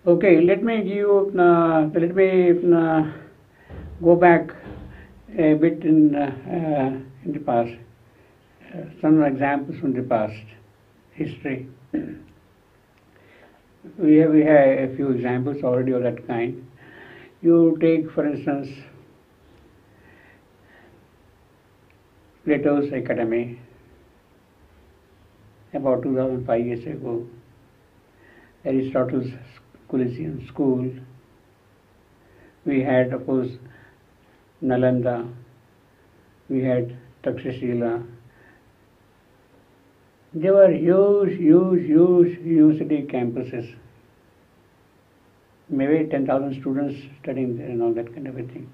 Okay, let me give you, let me go back a bit in the past. Some examples from the past history. We have a few examples already of that kind. You take, for instance, Plato's Academy about 2005 years ago, Aristotle's Coliseum School. We had, of course, Nalanda, we had Takshashila. They were huge university campuses. Maybe 10,000 students studying there and all that kind of a thing.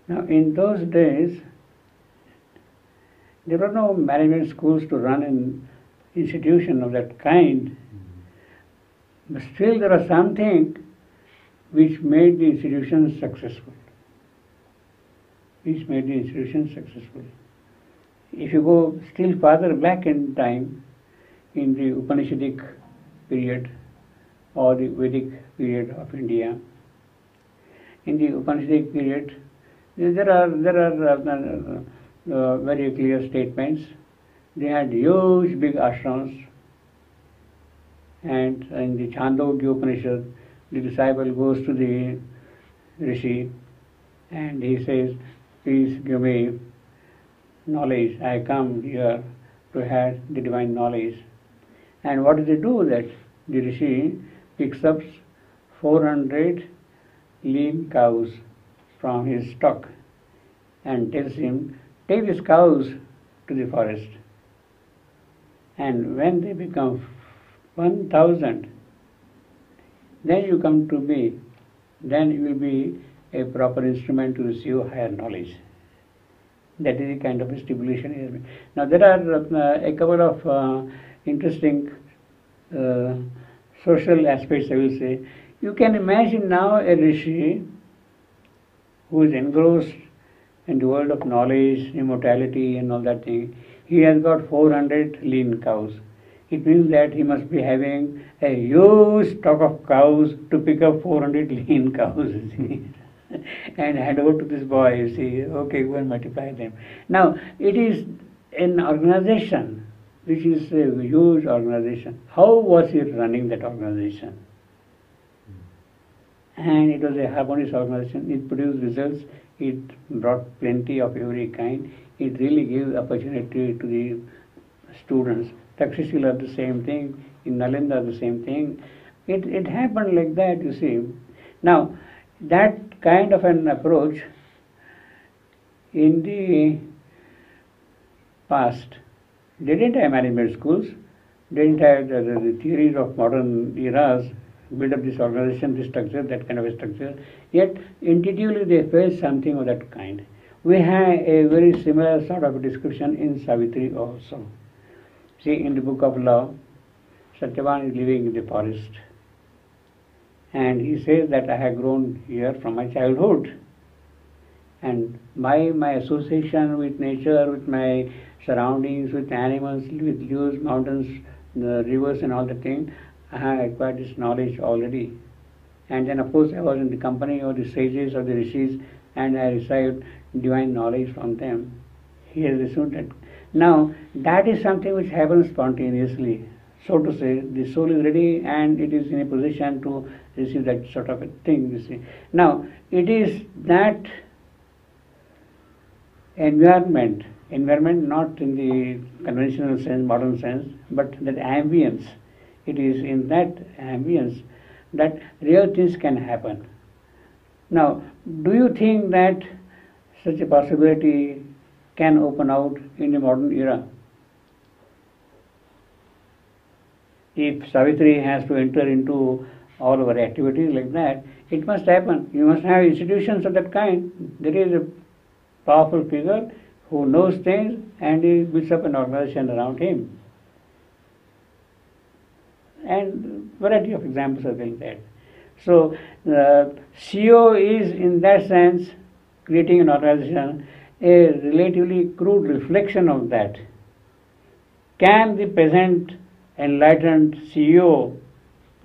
Now, in those days, there were no management schools to run an institution of that kind. But still, there was something which made the institution successful. If you go still farther back in time, in the Upanishadic period or the Vedic period of India, in the Upanishadic period, there are very clear statements. They had huge, big ashrams, and in the Chandogya Upanishad, the disciple goes to the Rishi and he says, "Please give me knowledge. I come here to have the divine knowledge." And what does he do with that? The Rishi picks up 400 lean cows from his stock and tells him, "Take these cows to the forest. And when they become 1,000, then you come to me. Then you will be a proper instrument to receive higher knowledge." That is the kind of stipulation here. Now there are a couple of interesting social aspects, I will say. You can imagine now a rishi who is engrossed in the world of knowledge, immortality and all that thing. He has got 400 lean cows. It means that he must be having a huge stock of cows to pick up 400 lean cows, you see, and hand over to this boy, you see, okay, go and multiply them. Now, it is an organization which is a huge organization. How was he running that organization? And it was a harmonious organization. It produced results. It brought plenty of every kind. It really gave opportunity to the students. Takshashila the same thing, in Nalanda the same thing. It happened like that, you see. Now, that kind of an approach in the past, they didn't have management schools, they didn't have the theories of modern eras, build up this organization, this structure, that kind of a structure. Yet, intuitively they felt something of that kind. We have a very similar sort of description in Savitri also. See, in the book of Law, Satyavan is living in the forest. And he says that I have grown here from my childhood. And by my association with nature, with my surroundings, with animals, with leaves, mountains, the rivers and all the things, I have acquired this knowledge already. And then of course I was in the company of the sages or the rishis and I received divine knowledge from them. He has received that. Now that is something which happens spontaneously. So to say, the soul is ready and it is in a position to receive that sort of a thing, you see. Now, it is that environment not in the conventional sense, modern sense, but that ambience. It is in that ambience that real things can happen. Now, do you think that such a possibility can open out in the modern era? If Savitri has to enter into all our activities like that, it must happen. You must have institutions of that kind. There is a powerful figure who knows things and he builds up an organization around him. And variety of examples are like that. So, CEO is in that sense creating an organization, a relatively crude reflection of that. Can the present enlightened CEO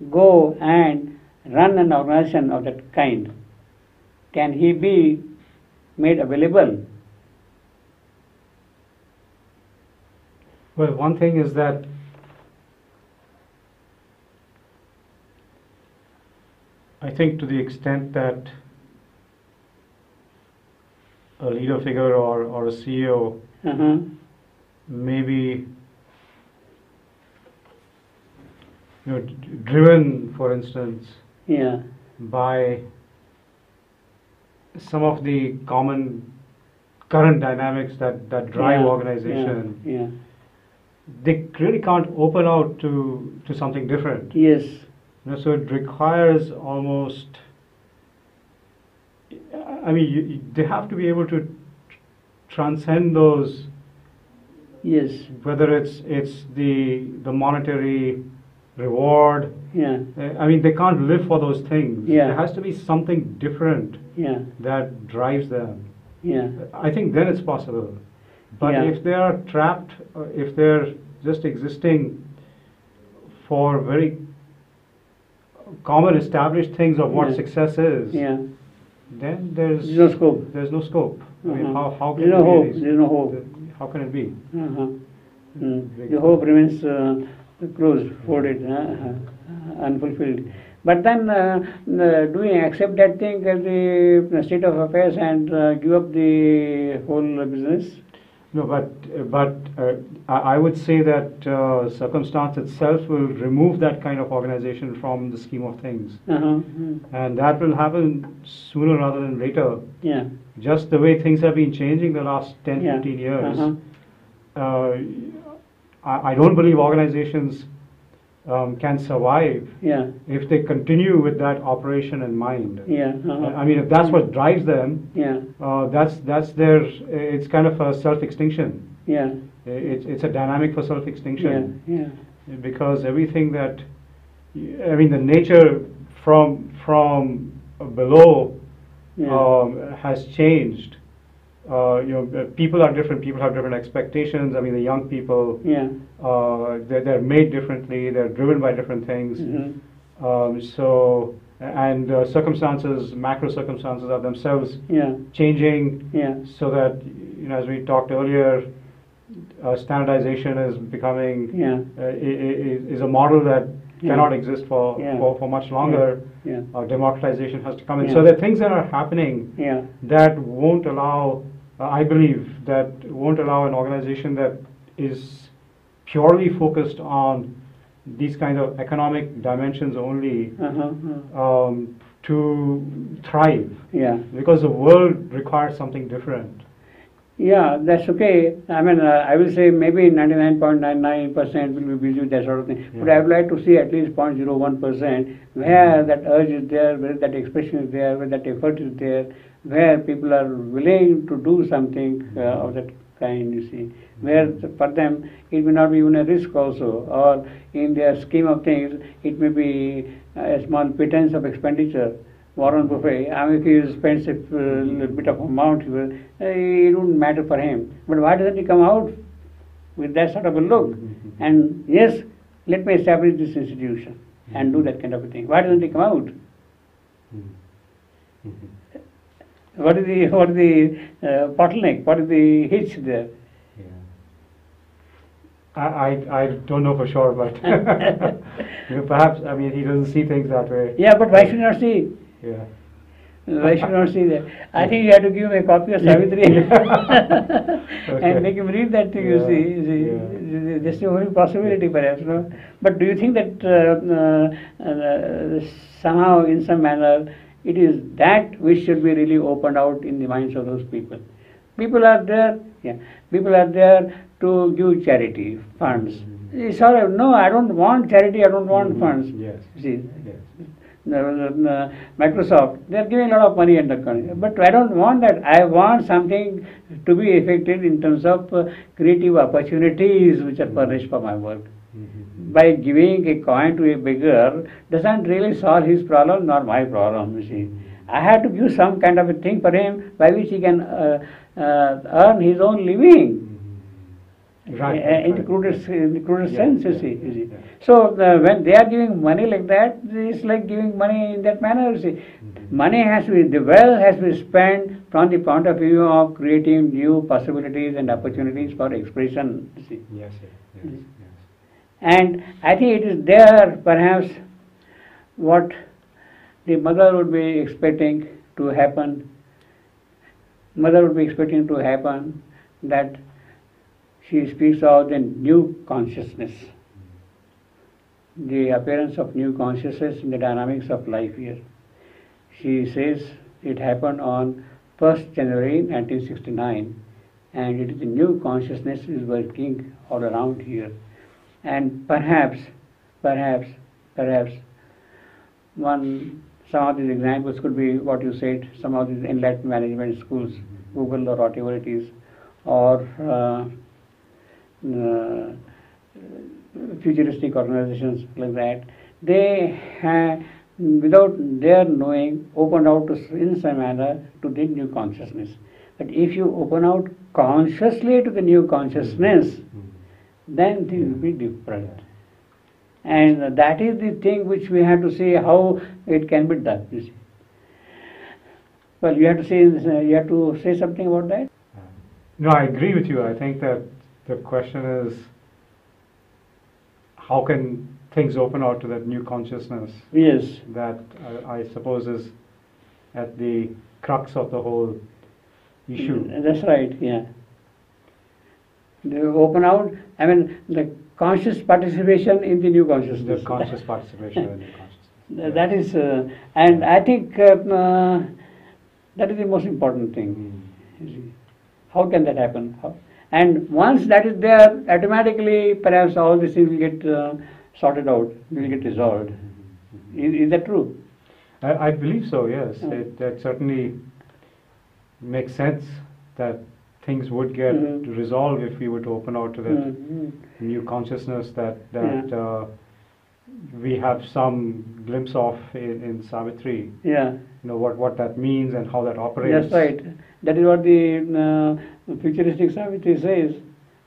go and run run an organization of that kind, can he be made available? Well, one thing is that I think to the extent that a leader figure or a CEO may be driven, for instance, by some of the common current dynamics that drive organization, they really can't open out to something different. Yes. So it requires almost, I mean, they have to be able to transcend those. Yes. Whether it's the monetary reward. I mean, they can't live for those things. There has to be something different that drives them. I think then it's possible. But if they are trapped, if they're just existing for very common established things of what success is, then there's no scope. There's no scope. I mean, how can there's no hope. There's no hope. How can it be? The hope remains closed, folded, unfulfilled. But then, do we accept that thing as the state of affairs and give up the whole business? No, but I would say that circumstance itself will remove that kind of organization from the scheme of things, and that will happen sooner rather than later. Just the way things have been changing the last 10, 15 years. I don't believe organizations can survive if they continue with that operation in mind. I mean, if that's what drives them, that's their. It's kind of a self-extinction. It's a dynamic for self-extinction. Because everything that, I mean, the nature from below has changed. People are different. People have different expectations. I mean, the young people, they're made differently. They're driven by different things. Circumstances, macro circumstances are themselves changing. So that, as we talked earlier, standardization is becoming is a model that cannot exist for much longer. Democratization has to come in. So there are things that are happening that won't allow, I believe, that won't allow an organization that is purely focused on these kind of economic dimensions only to thrive. Because the world requires something different. That's okay. I mean, I will say maybe 99.99% will be busy with that sort of thing. But I would like to see at least 0.01% where that urge is there, where that expression is there, where that effort is there, where people are willing to do something of that kind, you see. Where for them it may not be even a risk also, or in their scheme of things it may be a small pittance of expenditure. Warren Buffett, I mean, if he spends a little bit of amount, it wouldn't matter for him. But why doesn't he come out with that sort of a look? And yes, let me establish this institution and do that kind of a thing. Why doesn't he come out? What is the bottleneck? What is the hitch there? I don't know for sure, but perhaps, I mean, he doesn't see things that way. But why should not see? Why should not see that? I think you have to give him a copy of Savitri and make him read that thing, you see. That's the only possibility perhaps, no? But do you think that somehow, in some manner, it is that which should be really opened out in the minds of those people? People are there, people are there to give charity, funds. Sorry, no, I don't want charity, I don't want funds. See, Microsoft, they are giving a lot of money in the country, but I don't want that. I want something to be effected in terms of creative opportunities which are furnished for my work. By giving a coin to a beggar doesn't really solve his problem nor my problem, you see. I have to give some kind of a thing for him by which he can earn his own living. in the crudest sense, you see. So when they are giving money like that, it's like giving money in that manner, you see. Money has to be, the wealth has to be spent from the point of view of creating new possibilities and opportunities for expression, you see. Yes. And I think it is there, perhaps, what the mother would be expecting to happen. Mother would be expecting to happen that she speaks of the new consciousness, the appearance of new consciousness in the dynamics of life here. She says it happened on 1st January 1969, and it is the new consciousness is working all around here. And perhaps, some of these examples could be what you said, some of these enlightened management schools, Google or whatever it is, or futuristic organizations like that. They have, without their knowing, opened out in some manner to the new consciousness. But if you open out consciously to the new consciousness, then things will be different. And that is the thing which we have to see how it can be done, you see. Well, you have to say something about that? No, I agree with you. I think that the question is, how can things open out to that new consciousness? Yes. That I suppose is at the crux of the whole issue. That's right, yeah. They open out, I mean, the conscious participation in the new consciousness. The conscious participation in the new consciousness. That is, and I think that is the most important thing. How can that happen? How? And once that is there, automatically perhaps all these things will get sorted out, will get resolved. Is that true? I believe so, yes. That certainly makes sense that things would get resolved if we were to open out to that new consciousness that we have some glimpse of in Savitri. Yeah. You know what that means and how that operates. That's right. That is what the futuristic Savitri says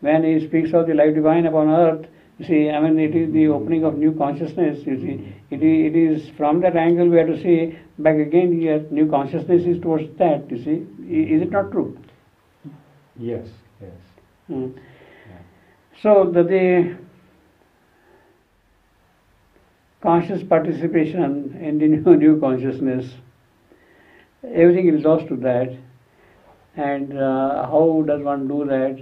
when he speaks of the life divine upon earth. You see, I mean, it is the opening of new consciousness. You see, it is from that angle we have to see back again here. New consciousness is towards that. You see, is it not true? Yes. So the conscious participation in the new consciousness, everything is lost to that. And how does one do that?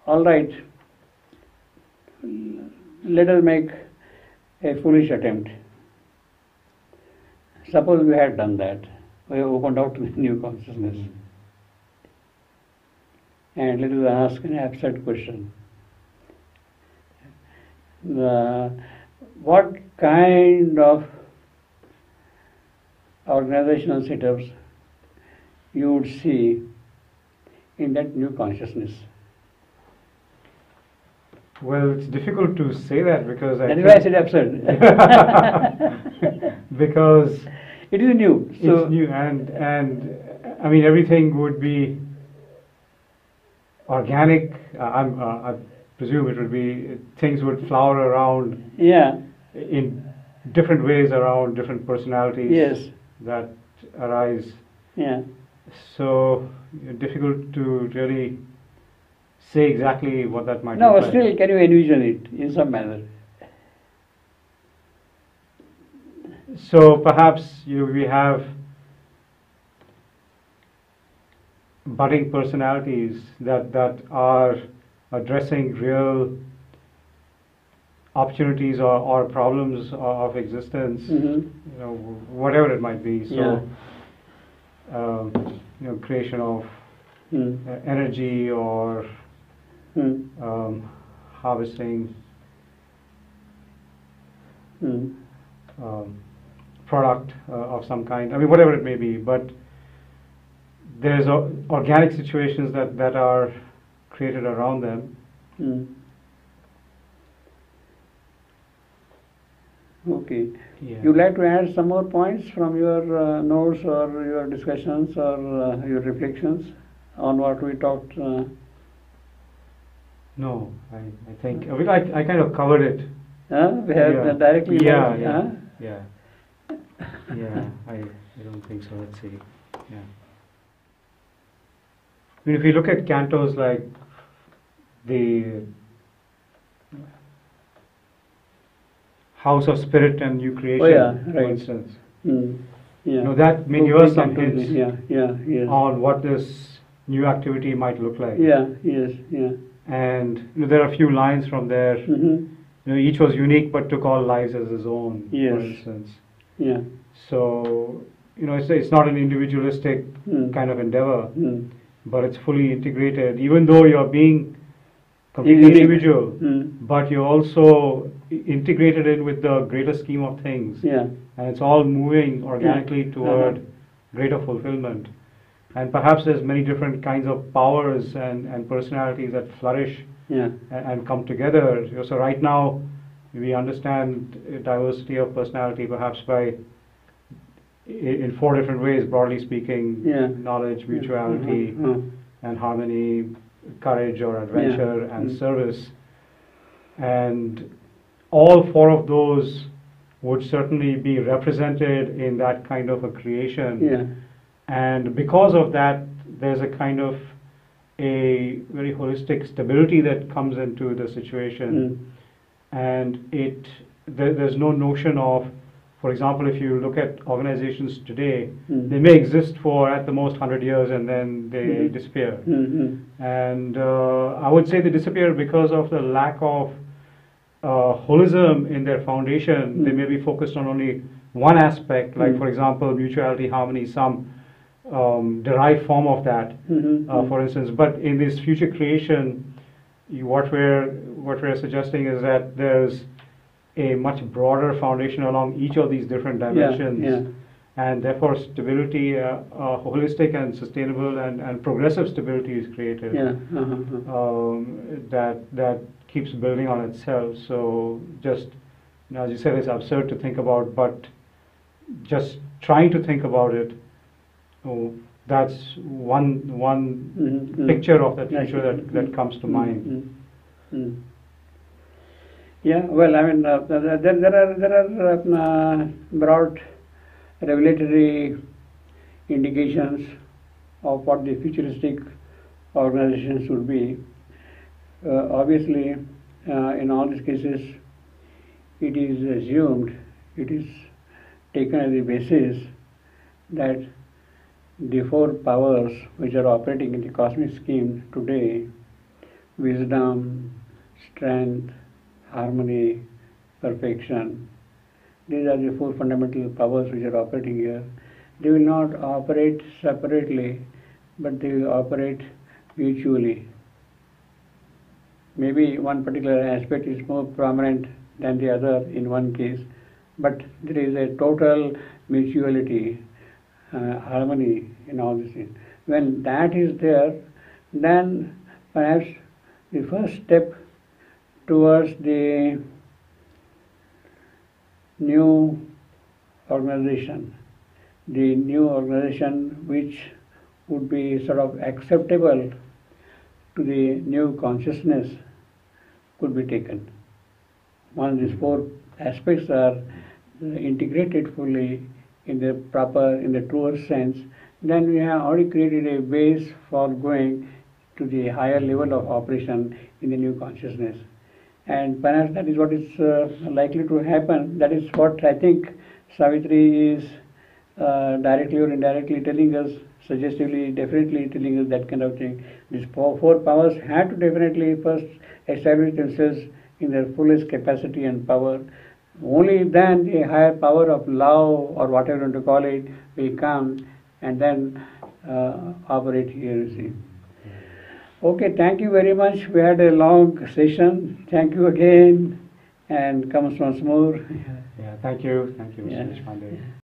All right, let us make a foolish attempt. Suppose we had done that. We opened out to the new consciousness. And let us ask an absurd question. What kind of organizational setups you would see in that new consciousness? Well, it's difficult to say that because that is why I said absurd. Because it is new. So it's new, and I mean everything would be organic. I presume it would be, things would flower around. Yeah. In different ways around different personalities. Yes. That arise. Yeah. So difficult to really say exactly what that might no, look but still, like. Can you envision it in some manner? So perhaps we have budding personalities that are addressing real opportunities or problems of existence, whatever it might be. So, creation of energy or harvesting product of some kind. I mean, whatever it may be. But there's organic situations that are created around them. Okay. Yeah. You'd like to add some more points from your notes or your discussions or your reflections? on what we talked? No, I think I kind of covered it. We have directly. Yeah. I don't think so. Let's see. Yeah. I mean, if you look at cantos like the House of Spirit and New Creation, for instance. That may give us some hints on what this new activity might look like. And there are a few lines from there. Each was unique but took all lives as his own, for instance. So, it's not an individualistic kind of endeavor, but it's fully integrated. Even though you're being completely individual, but you're also integrated in with the greater scheme of things. And it's all moving organically toward greater fulfillment. And perhaps there's many different kinds of powers and personalities that flourish and come together. So right now, we understand diversity of personality perhaps in 4 different ways, broadly speaking: knowledge, mutuality, and harmony, courage or adventure, and service. And all 4 of those would certainly be represented in that kind of a creation. And because of that, there's a kind of a very holistic stability that comes into the situation. And there's no notion of, for example, if you look at organizations today, they may exist for at the most 100 years and then they disappear. And I would say they disappear because of the lack of holism in their foundation. They may be focused on only one aspect, like for example, mutuality, harmony, some derived form of that, for instance. But in this future creation, what we're suggesting is that there's a much broader foundation along each of these different dimensions, and therefore stability, holistic and sustainable and progressive stability is created. That keeps building on itself. So just, as you said, it's absurd to think about, but just trying to think about it, that's one picture of that future that comes to mind. Yeah, well, I mean, there are broad revelatory indications of what the futuristic organizations would be. Obviously, in all these cases, it is assumed, it is taken as the basis that the 4 powers which are operating in the cosmic scheme today, wisdom, strength, harmony, perfection, these are the 4 fundamental powers which are operating here. They will not operate separately, but they will operate mutually. Maybe one particular aspect is more prominent than the other in one case, but there is a total mutuality, harmony in all these things. When that is there, then perhaps the first step towards the new organization which would be sort of acceptable to the new consciousness could be taken. Once these 4 aspects are integrated fully in the truer sense, then we have already created a base for going to the higher level of operation in the new consciousness. And perhaps that is what is likely to happen. That is what I think Savitri is directly or indirectly telling us, suggestively, definitely telling us that kind of thing. These 4 powers had to definitely first establish themselves in their fullest capacity and power. Only then the higher power of love, or whatever you want to call it, will come and then operate here, you see. Okay, thank you very much. We had a long session. Thank you again, and come once more. Yeah, thank you. Thank you, Mr. Deshpande.